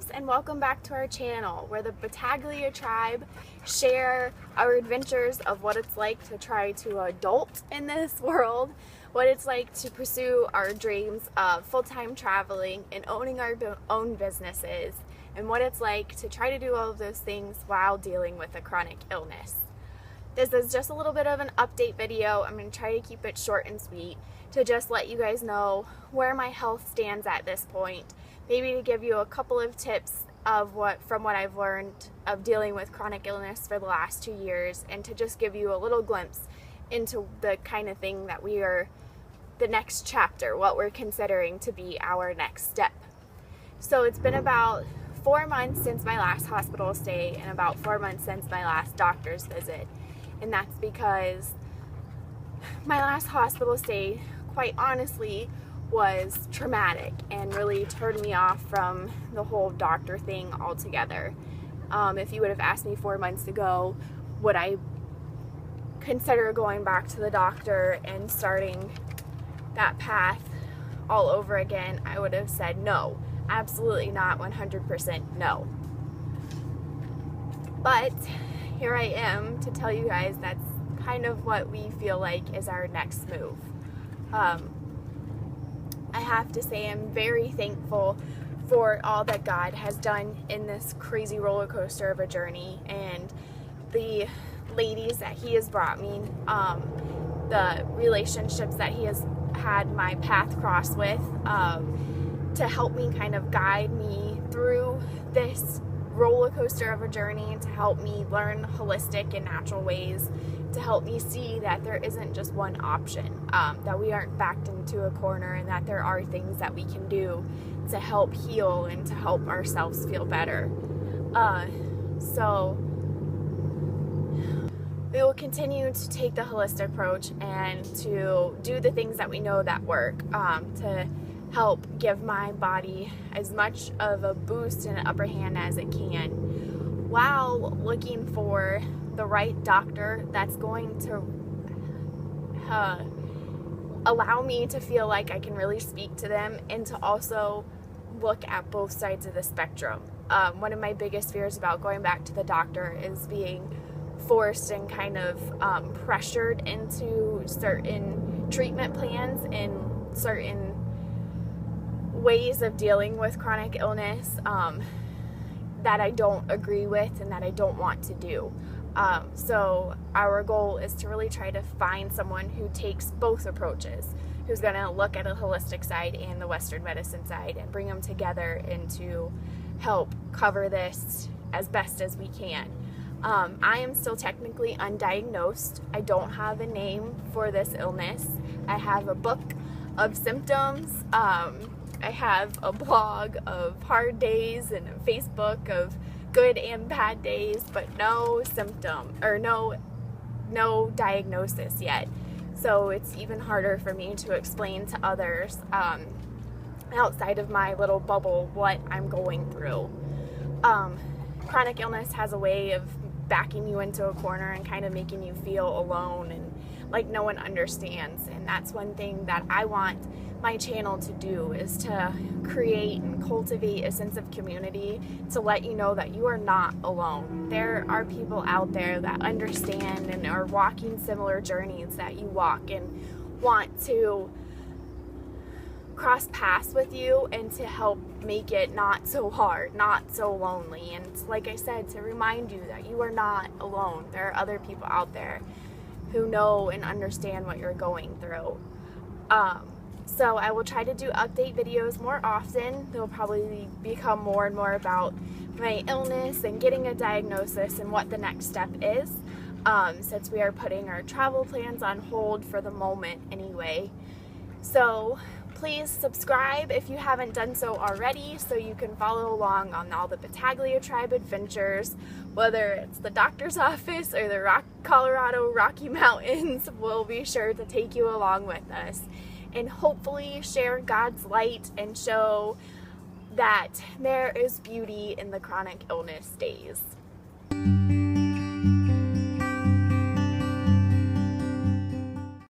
loves, and welcome back to our channel where the Battaglia tribe share our adventures of what it's like to try to adult in this world, what it's like to pursue our dreams of full-time traveling and owning our own businesses, and what it's like to try to do all of those things while dealing with a chronic illness. This is just a little bit of an update video. I'm going to try to keep it short and sweet to just let you guys know where my health stands at this point. Maybe to give you a couple of tips of what I've learned of dealing with chronic illness for the last 2 years, and to just give you a little glimpse into the kind of thing that the next chapter, what we're considering to be our next step. So it's been about 4 months since my last hospital stay and about 4 months since my last doctor's visit. And that's because my last hospital stay, quite honestly, was traumatic and really turned me off from the whole doctor thing altogether. If you would have asked me 4 months ago, would I consider going back to the doctor and starting that path all over again, I would have said no. Absolutely not, 100% no. But here I am to tell you guys that's kind of what we feel like is our next move. I have to say I'm very thankful for all that God has done in this crazy roller coaster of a journey, and the ladies that He has brought me, the relationships that He has had my path cross with, to help me kind of guide me through this roller coaster of a journey, to help me learn holistic and natural ways, to help me see that there isn't just one option, that we aren't backed into a corner, and that there are things that we can do to help heal and to help ourselves feel better. So we will continue to take the holistic approach and to do the things that we know that work, to help give my body as much of a boost and an upper hand as it can, while looking for the right doctor that's going to allow me to feel like I can really speak to them, and to also look at both sides of the spectrum. One of my biggest fears about going back to the doctor is being forced and kind of pressured into certain treatment plans and certain ways of dealing with chronic illness that I don't agree with and that I don't want to do. So our goal is to really try to find someone who takes both approaches, who's going to look at a holistic side and the Western medicine side and bring them together and to help cover this as best as we can. I am still technically undiagnosed. I don't have a name for this illness. I have a book of symptoms. I have a blog of hard days and a Facebook of good and bad days, but no symptom or no diagnosis yet. So it's even harder for me to explain to others outside of my little bubble what I'm going through. Chronic illness has a way of backing you into a corner and kind of making you feel alone and like no one understands. And that's one thing that I want my channel to do, is to create and cultivate a sense of community, to let you know that you are not alone. There are people out there that understand and are walking similar journeys that you walk, and want to cross paths with you and to help make it not so hard, not so lonely. And like I said, to remind you that you are not alone. There are other people out there who know and understand what you're going through. So I will try to do update videos more often. They'll probably become more and more about my illness and getting a diagnosis and what the next step is, since we are putting our travel plans on hold for the moment anyway. So please subscribe if you haven't done so already, so you can follow along on all the Battaglia tribe adventures, whether it's the doctor's office or the Colorado Rocky Mountains. We'll be sure to take you along with us and hopefully share God's light and show that there is beauty in the chronic illness days.